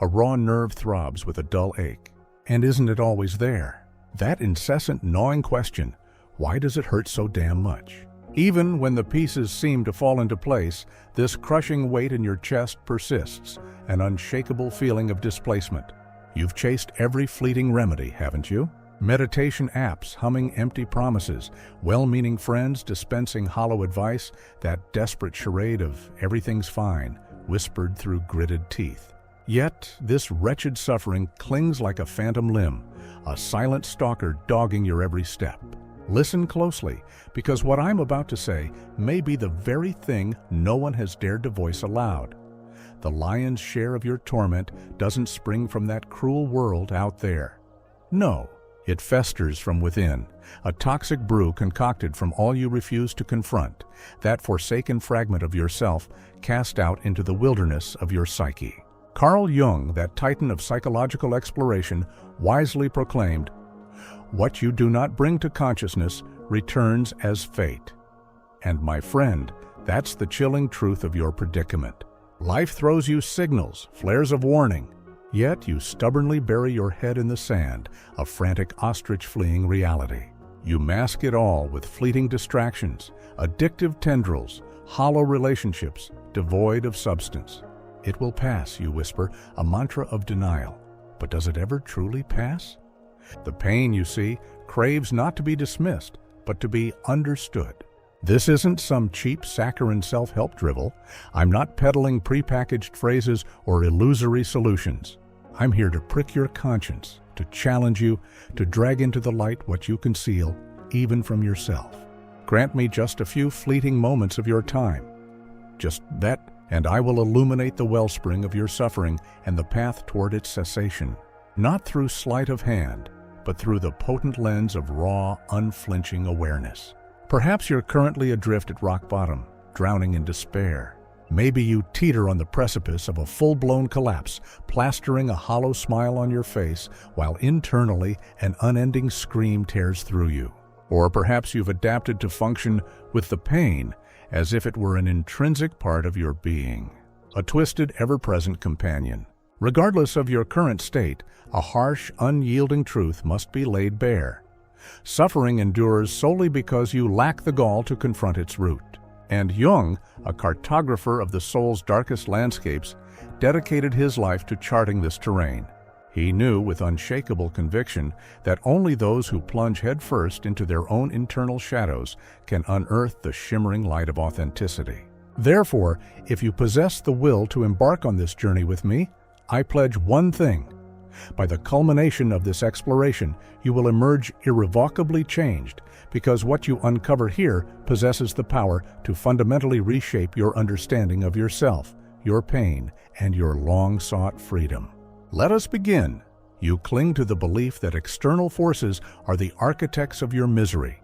A raw nerve throbs with a dull ache. And isn't it always there? That incessant gnawing question, why does it hurt so damn much? Even when the pieces seem to fall into place, this crushing weight in your chest persists, an unshakable feeling of displacement. You've chased every fleeting remedy, haven't you? Meditation apps humming empty promises, well-meaning friends dispensing hollow advice, that desperate charade of everything's fine, whispered through gritted teeth. Yet, this wretched suffering clings like a phantom limb, a silent stalker dogging your every step. Listen closely, because what I'm about to say may be the very thing no one has dared to voice aloud. The lion's share of your torment doesn't spring from that cruel world out there. No, it festers from within, a toxic brew concocted from all you refuse to confront, that forsaken fragment of yourself cast out into the wilderness of your psyche. Carl Jung, that titan of psychological exploration, wisely proclaimed, "What you do not bring to consciousness returns as fate." And my friend, that's the chilling truth of your predicament. Life throws you signals, flares of warning, yet you stubbornly bury your head in the sand, a frantic ostrich fleeing reality. You mask it all with fleeting distractions, addictive tendrils, hollow relationships, devoid of substance. It will pass, you whisper, a mantra of denial. But does it ever truly pass? The pain, you see, craves not to be dismissed, but to be understood. This isn't some cheap saccharine self-help drivel. I'm not peddling prepackaged phrases or illusory solutions. I'm here to prick your conscience, to challenge you, to drag into the light what you conceal, even from yourself. Grant me just a few fleeting moments of your time. Just that, and I will illuminate the wellspring of your suffering and the path toward its cessation. Not through sleight of hand, but through the potent lens of raw, unflinching awareness. Perhaps you're currently adrift at rock bottom, drowning in despair. Maybe you teeter on the precipice of a full-blown collapse, plastering a hollow smile on your face, while internally an unending scream tears through you. Or perhaps you've adapted to function with the pain as if it were an intrinsic part of your being, a twisted, ever-present companion. Regardless of your current state, a harsh, unyielding truth must be laid bare. Suffering endures solely because you lack the gall to confront its root. And Jung, a cartographer of the soul's darkest landscapes, dedicated his life to charting this terrain. He knew with unshakable conviction that only those who plunge headfirst into their own internal shadows can unearth the shimmering light of authenticity. Therefore, if you possess the will to embark on this journey with me, I pledge one thing. By the culmination of this exploration, you will emerge irrevocably changed, because what you uncover here possesses the power to fundamentally reshape your understanding of yourself, your pain, and your long-sought freedom. Let us begin. You cling to the belief that external forces are the architects of your misery.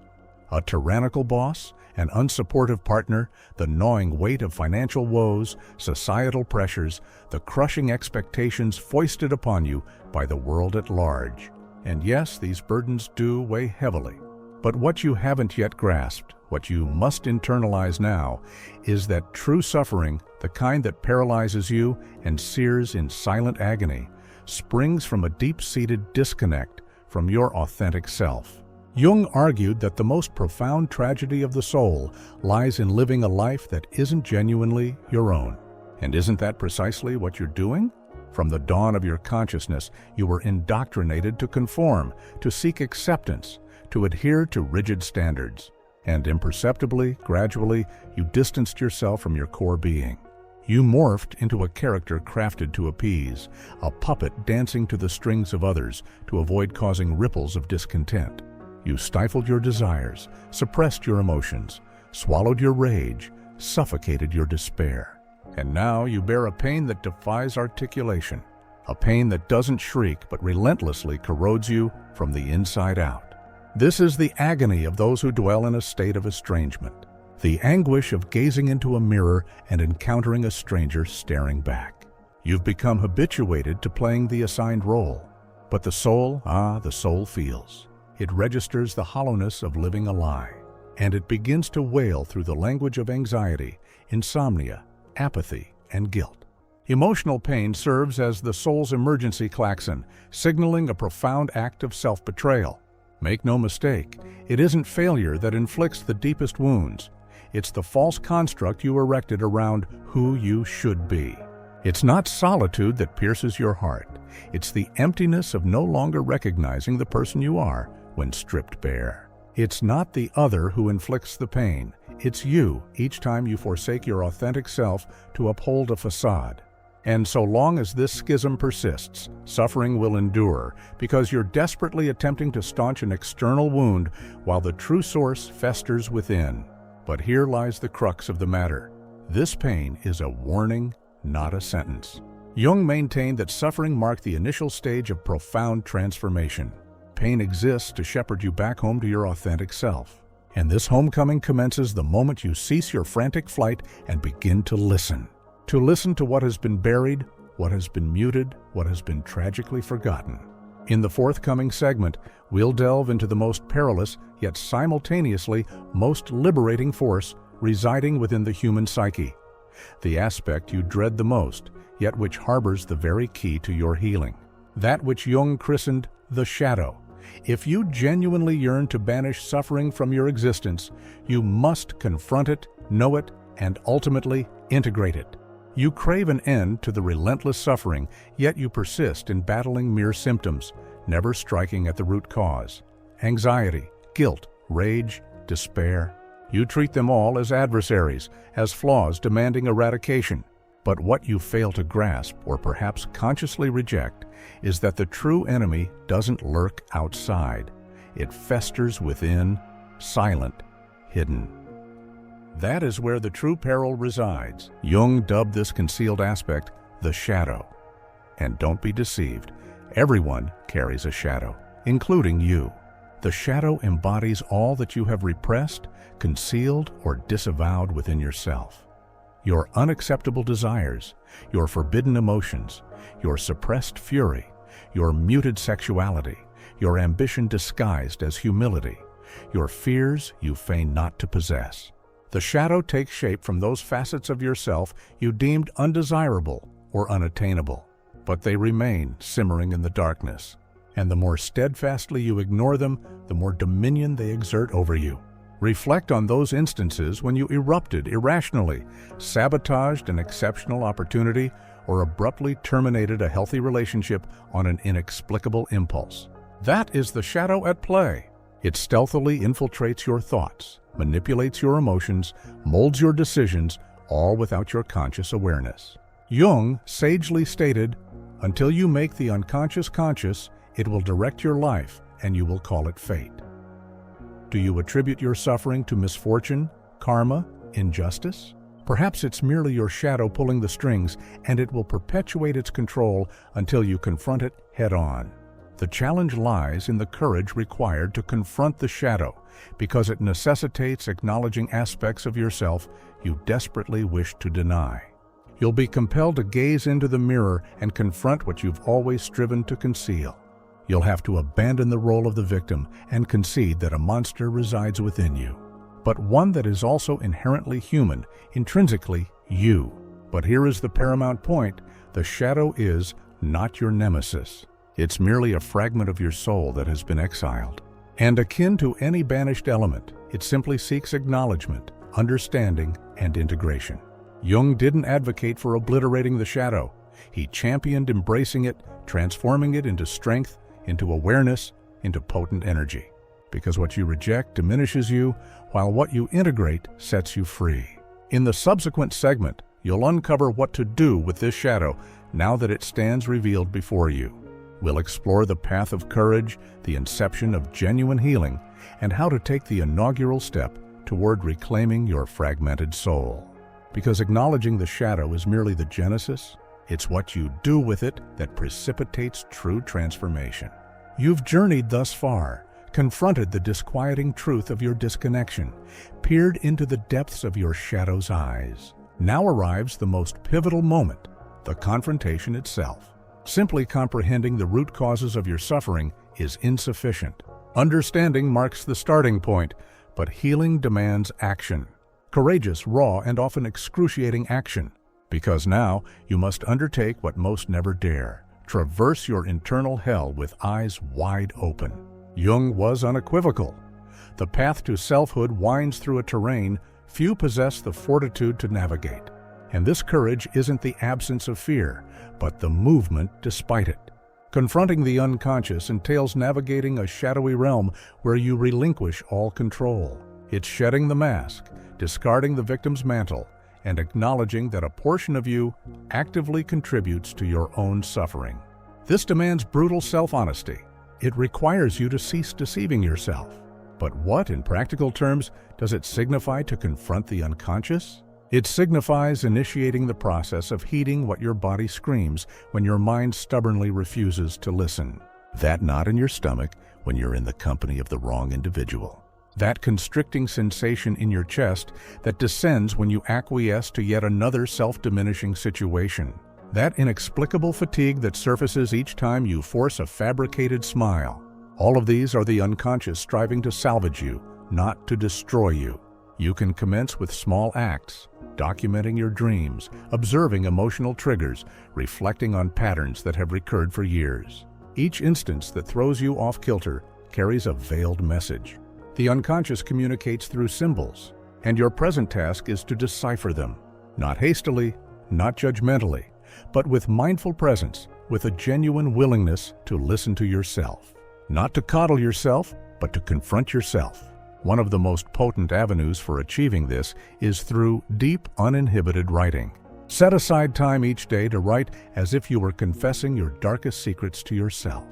A tyrannical boss, an unsupportive partner, the gnawing weight of financial woes, societal pressures, the crushing expectations foisted upon you by the world at large. And yes, these burdens do weigh heavily. But what you haven't yet grasped, what you must internalize now, is that true suffering, the kind that paralyzes you and sears in silent agony, springs from a deep-seated disconnect from your authentic self. Jung argued that the most profound tragedy of the soul lies in living a life that isn't genuinely your own. And isn't that precisely what you're doing? From the dawn of your consciousness, you were indoctrinated to conform, to seek acceptance, to adhere to rigid standards. And imperceptibly, gradually, you distanced yourself from your core being. You morphed into a character crafted to appease, a puppet dancing to the strings of others to avoid causing ripples of discontent. You stifled your desires, suppressed your emotions, swallowed your rage, suffocated your despair. And now you bear a pain that defies articulation, a pain that doesn't shriek but relentlessly corrodes you from the inside out. This is the agony of those who dwell in a state of estrangement, the anguish of gazing into a mirror and encountering a stranger staring back. You've become habituated to playing the assigned role. But the soul, the soul feels. It registers the hollowness of living a lie, and it begins to wail through the language of anxiety, insomnia, apathy, and guilt. Emotional pain serves as the soul's emergency klaxon, signaling a profound act of self-betrayal. Make no mistake, it isn't failure that inflicts the deepest wounds. It's the false construct you erected around who you should be. It's not solitude that pierces your heart. It's the emptiness of no longer recognizing the person you are when stripped bare. It's not the other who inflicts the pain. It's you each time you forsake your authentic self to uphold a facade. And so long as this schism persists, suffering will endure because you're desperately attempting to staunch an external wound while the true source festers within. But here lies the crux of the matter. This pain is a warning, not a sentence. Jung maintained that suffering marked the initial stage of profound transformation. Pain exists to shepherd you back home to your authentic self. And this homecoming commences the moment you cease your frantic flight and begin to listen. To listen to what has been buried, what has been muted, what has been tragically forgotten. In the forthcoming segment, we'll delve into the most perilous, yet simultaneously most liberating force residing within the human psyche. The aspect you dread the most, yet which harbors the very key to your healing. That which Jung christened the shadow. If you genuinely yearn to banish suffering from your existence, you must confront it, know it, and ultimately integrate it. You crave an end to the relentless suffering, yet you persist in battling mere symptoms, never striking at the root cause. Anxiety, guilt, rage, despair. You treat them all as adversaries, as flaws demanding eradication. But what you fail to grasp, or perhaps consciously reject, is that the true enemy doesn't lurk outside. It festers within, silent, hidden. That is where the true peril resides. Jung dubbed this concealed aspect the shadow. And don't be deceived, everyone carries a shadow, including you. The shadow embodies all that you have repressed, concealed, or disavowed within yourself. Your unacceptable desires, your forbidden emotions, your suppressed fury, your muted sexuality, your ambition disguised as humility, your fears you feign not to possess. The shadow takes shape from those facets of yourself you deemed undesirable or unattainable, but they remain simmering in the darkness. And the more steadfastly you ignore them, the more dominion they exert over you. Reflect on those instances when you erupted irrationally, sabotaged an exceptional opportunity, or abruptly terminated a healthy relationship on an inexplicable impulse. That is the shadow at play. It stealthily infiltrates your thoughts, manipulates your emotions, molds your decisions, all without your conscious awareness. Jung sagely stated, "Until you make the unconscious conscious, it will direct your life, and you will call it fate." Do you attribute your suffering to misfortune, karma, injustice? Perhaps it's merely your shadow pulling the strings, and it will perpetuate its control until you confront it head-on. The challenge lies in the courage required to confront the shadow, because it necessitates acknowledging aspects of yourself you desperately wish to deny. You'll be compelled to gaze into the mirror and confront what you've always striven to conceal. You'll have to abandon the role of the victim and concede that a monster resides within you, but one that is also inherently human, intrinsically you. But here is the paramount point: the shadow is not your nemesis. It's merely a fragment of your soul that has been exiled. And akin to any banished element, it simply seeks acknowledgement, understanding, and integration. Jung didn't advocate for obliterating the shadow. He championed embracing it, transforming it into strength, into awareness, into potent energy. Because what you reject diminishes you, while what you integrate sets you free. In the subsequent segment, you'll uncover what to do with this shadow now that it stands revealed before you. We'll explore the path of courage, the inception of genuine healing, and how to take the inaugural step toward reclaiming your fragmented soul. Because acknowledging the shadow is merely the genesis, it's what you do with it that precipitates true transformation. You've journeyed thus far, confronted the disquieting truth of your disconnection, peered into the depths of your shadow's eyes. Now arrives the most pivotal moment, the confrontation itself. Simply comprehending the root causes of your suffering is insufficient. Understanding marks the starting point, but healing demands action. Courageous, raw, and often excruciating action. Because now you must undertake what most never dare: traverse your internal hell with eyes wide open. Jung was unequivocal. The path to selfhood winds through a terrain few possess the fortitude to navigate. And this courage isn't the absence of fear, but the movement despite it. Confronting the unconscious entails navigating a shadowy realm where you relinquish all control. It's shedding the mask, discarding the victim's mantle, and acknowledging that a portion of you actively contributes to your own suffering. This demands brutal self-honesty. It requires you to cease deceiving yourself. But what, in practical terms, does it signify to confront the unconscious? It signifies initiating the process of heeding what your body screams when your mind stubbornly refuses to listen. That knot in your stomach when you're in the company of the wrong individual. That constricting sensation in your chest that descends when you acquiesce to yet another self-diminishing situation. That inexplicable fatigue that surfaces each time you force a fabricated smile. All of these are the unconscious striving to salvage you, not to destroy you. You can commence with small acts, documenting your dreams, observing emotional triggers, reflecting on patterns that have recurred for years. Each instance that throws you off kilter carries a veiled message. The unconscious communicates through symbols, and your present task is to decipher them, not hastily, not judgmentally, but with mindful presence, with a genuine willingness to listen to yourself. Not to coddle yourself, but to confront yourself. One of the most potent avenues for achieving this is through deep, uninhibited writing. Set aside time each day to write as if you were confessing your darkest secrets to yourself.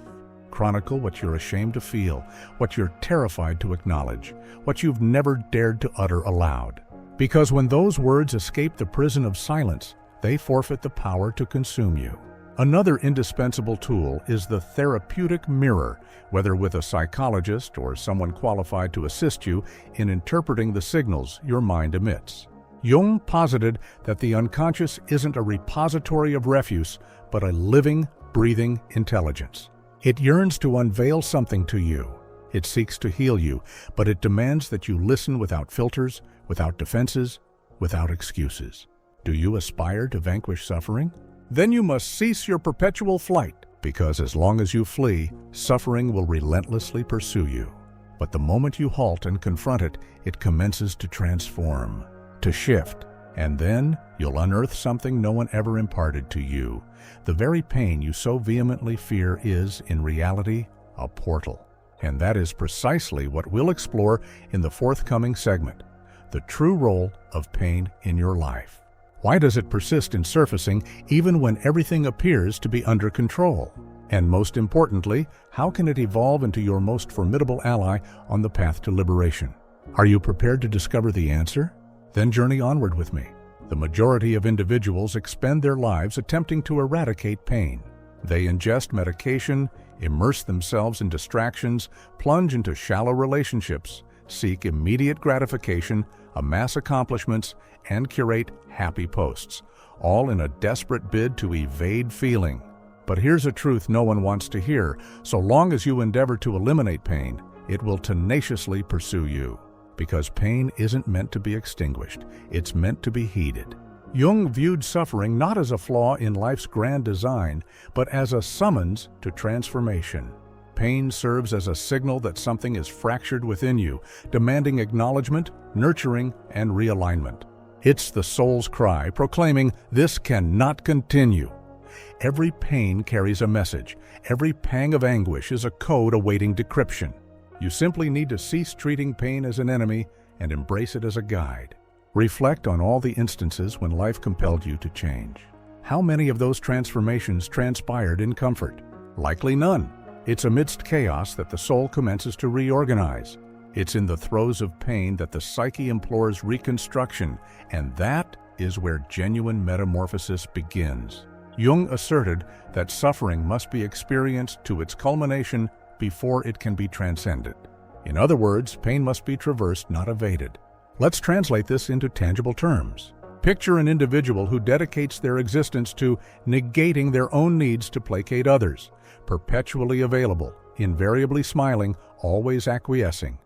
Chronicle what you're ashamed to feel, what you're terrified to acknowledge, what you've never dared to utter aloud. Because when those words escape the prison of silence, they forfeit the power to consume you. Another indispensable tool is the therapeutic mirror, whether with a psychologist or someone qualified to assist you in interpreting the signals your mind emits. Jung posited that the unconscious isn't a repository of refuse, but a living, breathing intelligence. It yearns to unveil something to you. It seeks to heal you, but it demands that you listen without filters, without defenses, without excuses. Do you aspire to vanquish suffering? Then you must cease your perpetual flight, because as long as you flee, suffering will relentlessly pursue you. But the moment you halt and confront it, it commences to transform, to shift, and then you'll unearth something no one ever imparted to you. The very pain you so vehemently fear is, in reality, a portal. And that is precisely what we'll explore in the forthcoming segment, the true role of pain in your life. Why does it persist in surfacing even when everything appears to be under control? And most importantly, how can it evolve into your most formidable ally on the path to liberation? Are you prepared to discover the answer? Then journey onward with me. The majority of individuals expend their lives attempting to eradicate pain. They ingest medication, immerse themselves in distractions, plunge into shallow relationships, seek immediate gratification, amass accomplishments, and curate happy posts, all in a desperate bid to evade feeling. But here's a truth no one wants to hear. So long as you endeavor to eliminate pain, it will tenaciously pursue you. Because pain isn't meant to be extinguished, it's meant to be heeded. Jung viewed suffering not as a flaw in life's grand design, but as a summons to transformation. Pain serves as a signal that something is fractured within you, demanding acknowledgement, nurturing, and realignment. It's the soul's cry, proclaiming, "This cannot continue." Every pain carries a message. Every pang of anguish is a code awaiting decryption. You simply need to cease treating pain as an enemy and embrace it as a guide. Reflect on all the instances when life compelled you to change. How many of those transformations transpired in comfort? Likely none. It's amidst chaos that the soul commences to reorganize. It's in the throes of pain that the psyche implores reconstruction, and that is where genuine metamorphosis begins. Jung asserted that suffering must be experienced to its culmination before it can be transcended. In other words, pain must be traversed, not evaded. Let's translate this into tangible terms. Picture an individual who dedicates their existence to negating their own needs to placate others, perpetually available, invariably smiling, always acquiescing.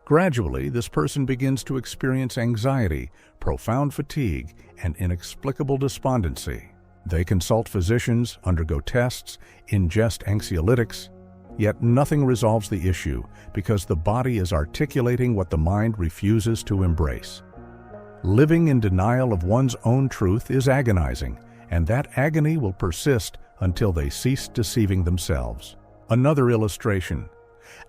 Gradually, this person begins to experience anxiety, profound fatigue, and inexplicable despondency. They consult physicians, undergo tests, ingest anxiolytics, yet nothing resolves the issue because the body is articulating what the mind refuses to embrace. Living in denial of one's own truth is agonizing, and that agony will persist until they cease deceiving themselves. Another illustration.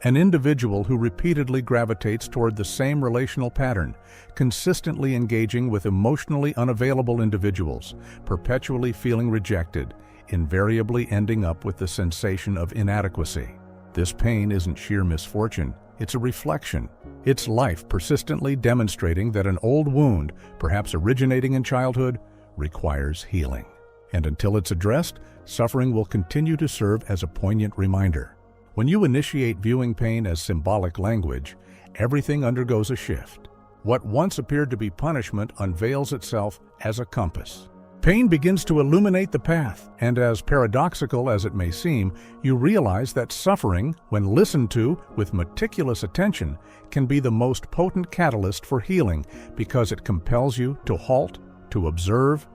An individual who repeatedly gravitates toward the same relational pattern, consistently engaging with emotionally unavailable individuals, perpetually feeling rejected, invariably ending up with the sensation of inadequacy. This pain isn't sheer misfortune, it's a reflection. It's life persistently demonstrating that an old wound, perhaps originating in childhood, requires healing. And until it's addressed, suffering will continue to serve as a poignant reminder. When you initiate viewing pain as symbolic language, everything undergoes a shift. What once appeared to be punishment unveils itself as a compass. Pain begins to illuminate the path, and as paradoxical as it may seem, you realize that suffering, when listened to with meticulous attention, can be the most potent catalyst for healing because it compels you to halt, to observe,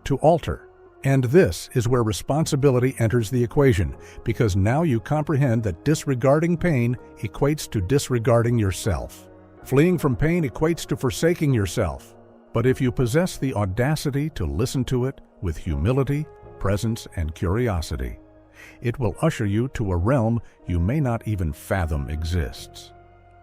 to alter. And this is where responsibility enters the equation, because now you comprehend that disregarding pain equates to disregarding yourself. Fleeing from pain equates to forsaking yourself. But if you possess the audacity to listen to it with humility, presence, and curiosity, it will usher you to a realm you may not even fathom exists.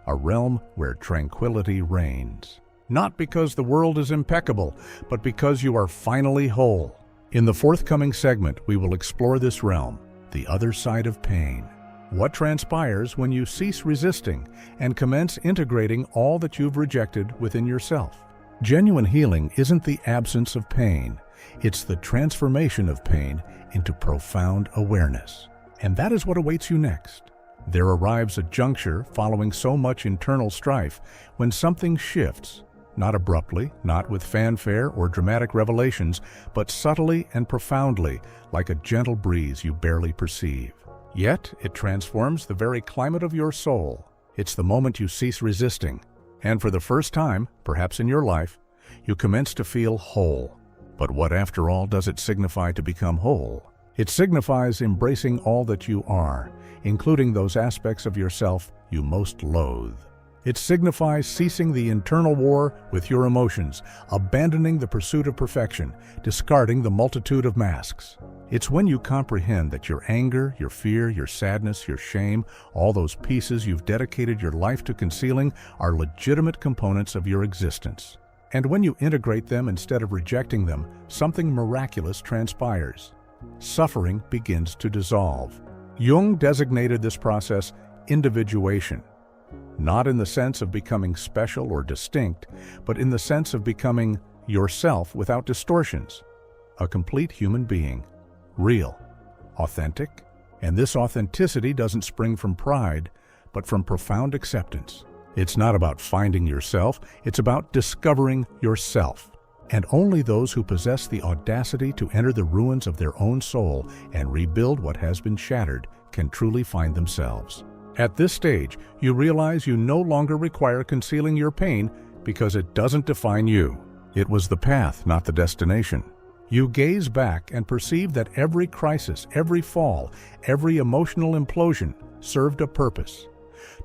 A realm where tranquility reigns. Not because the world is impeccable, but because you are finally whole. In the forthcoming segment, we will explore this realm, the other side of pain. What transpires when you cease resisting and commence integrating all that you've rejected within yourself? Genuine healing isn't the absence of pain, it's the transformation of pain into profound awareness. And that is what awaits you next. There arrives a juncture following so much internal strife when something shifts. Not abruptly, not with fanfare or dramatic revelations, but subtly and profoundly, like a gentle breeze you barely perceive. Yet, it transforms the very climate of your soul. It's the moment you cease resisting, and for the first time, perhaps in your life, you commence to feel whole. But what, after all, does it signify to become whole? It signifies embracing all that you are, including those aspects of yourself you most loathe. It signifies ceasing the internal war with your emotions, abandoning the pursuit of perfection, discarding the multitude of masks. It's when you comprehend that your anger, your fear, your sadness, your shame, all those pieces you've dedicated your life to concealing are legitimate components of your existence. And when you integrate them instead of rejecting them, something miraculous transpires. Suffering begins to dissolve. Jung designated this process individuation. Not in the sense of becoming special or distinct, but in the sense of becoming yourself without distortions. A complete human being, real, authentic, and this authenticity doesn't spring from pride, but from profound acceptance. It's not about finding yourself, it's about discovering yourself. And only those who possess the audacity to enter the ruins of their own soul and rebuild what has been shattered can truly find themselves. At this stage, you realize you no longer require concealing your pain because it doesn't define you. It was the path, not the destination. You gaze back and perceive that every crisis, every fall, every emotional implosion served a purpose: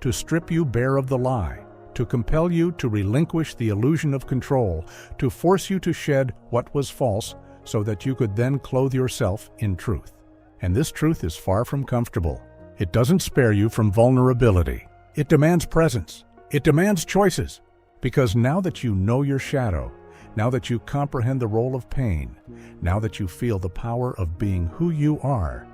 to strip you bare of the lie, to compel you to relinquish the illusion of control, to force you to shed what was false so that you could then clothe yourself in truth. And this truth is far from comfortable. It doesn't spare you from vulnerability. It demands presence. It demands choices. Because now that you know your shadow, now that you comprehend the role of pain, now that you feel the power of being who you are,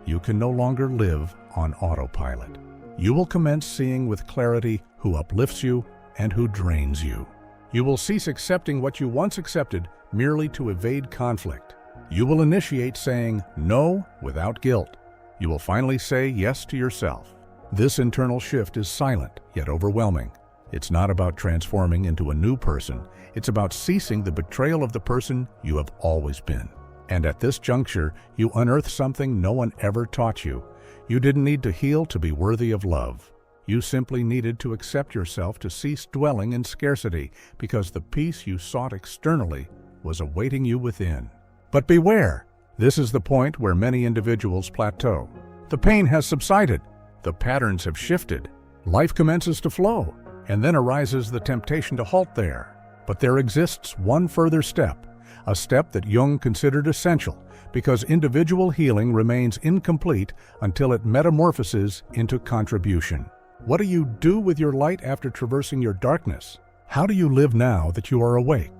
you can no longer live on autopilot. You will commence seeing with clarity who uplifts you and who drains you. You will cease accepting what you once accepted merely to evade conflict. You will initiate saying no without guilt. You will finally say yes to yourself. This internal shift is silent yet overwhelming. It's not about transforming into a new person. It's about ceasing the betrayal of the person you have always been. And at this juncture, you unearth something no one ever taught you. You didn't need to heal to be worthy of love. You simply needed to accept yourself to cease dwelling in scarcity because the peace you sought externally was awaiting you within. But beware! This is the point where many individuals plateau. The pain has subsided. The patterns have shifted. Life commences to flow, and then arises the temptation to halt there. But there exists one further step, a step that Jung considered essential because individual healing remains incomplete until it metamorphoses into contribution. What do you do with your light after traversing your darkness? How do you live now that you are awake?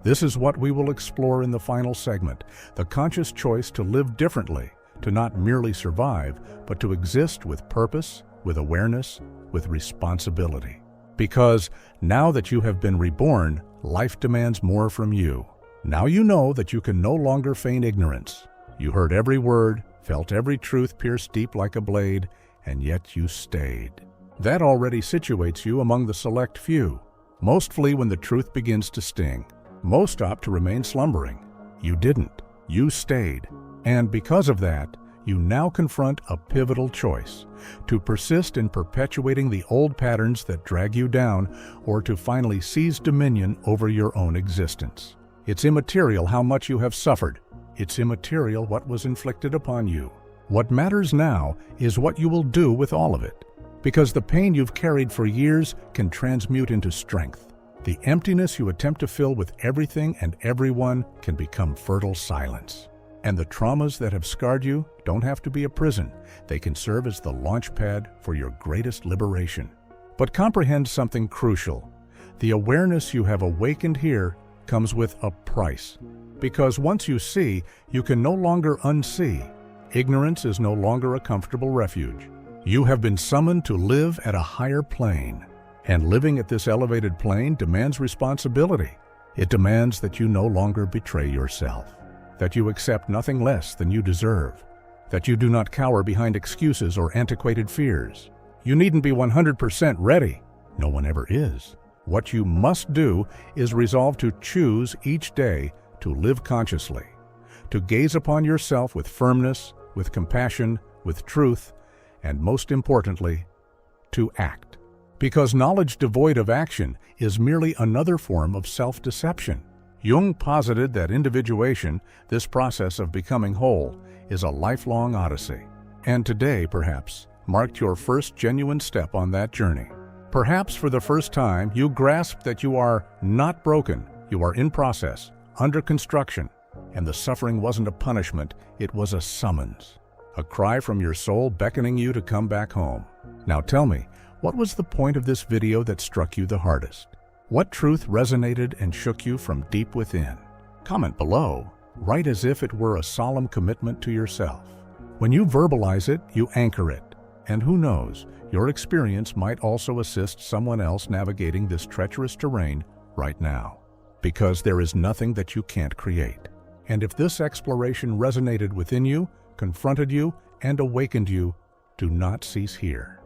This is what we will explore in the final segment, the conscious choice to live differently, to not merely survive, but to exist with purpose, with awareness, with responsibility. Because now that you have been reborn, life demands more from you. Now you know that you can no longer feign ignorance. You heard every word, felt every truth pierce deep like a blade, and yet you stayed. That already situates you among the select few. Most flee when the truth begins to sting. Most opt to remain slumbering. You didn't. You stayed. And because of that, you now confront a pivotal choice: to persist in perpetuating the old patterns that drag you down, or to finally seize dominion over your own existence. It's immaterial how much you have suffered. It's immaterial what was inflicted upon you. What matters now is what you will do with all of it. Because the pain you've carried for years can transmute into strength. The emptiness you attempt to fill with everything and everyone can become fertile silence. And the traumas that have scarred you don't have to be a prison. They can serve as the launch pad for your greatest liberation. But comprehend something crucial. The awareness you have awakened here comes with a price. Because once you see, you can no longer unsee. Ignorance is no longer a comfortable refuge. You have been summoned to live at a higher plane. And living at this elevated plane demands responsibility. It demands that you no longer betray yourself, that you accept nothing less than you deserve, that you do not cower behind excuses or antiquated fears. You needn't be 100% ready. No one ever is. What you must do is resolve to choose each day to live consciously, to gaze upon yourself with firmness, with compassion, with truth, and most importantly, to act. Because knowledge devoid of action is merely another form of self-deception. Jung posited that individuation, this process of becoming whole, is a lifelong odyssey. And today, perhaps, marked your first genuine step on that journey. Perhaps for the first time, you grasped that you are not broken, you are in process, under construction, and the suffering wasn't a punishment, it was a summons. A cry from your soul beckoning you to come back home. Now tell me, what was the point of this video that struck you the hardest? What truth resonated and shook you from deep within? Comment below, write as if it were a solemn commitment to yourself. When you verbalize it, you anchor it. And who knows, your experience might also assist someone else navigating this treacherous terrain right now. Because there is nothing that you can't create. And if this exploration resonated within you, confronted you, and awakened you, do not cease here.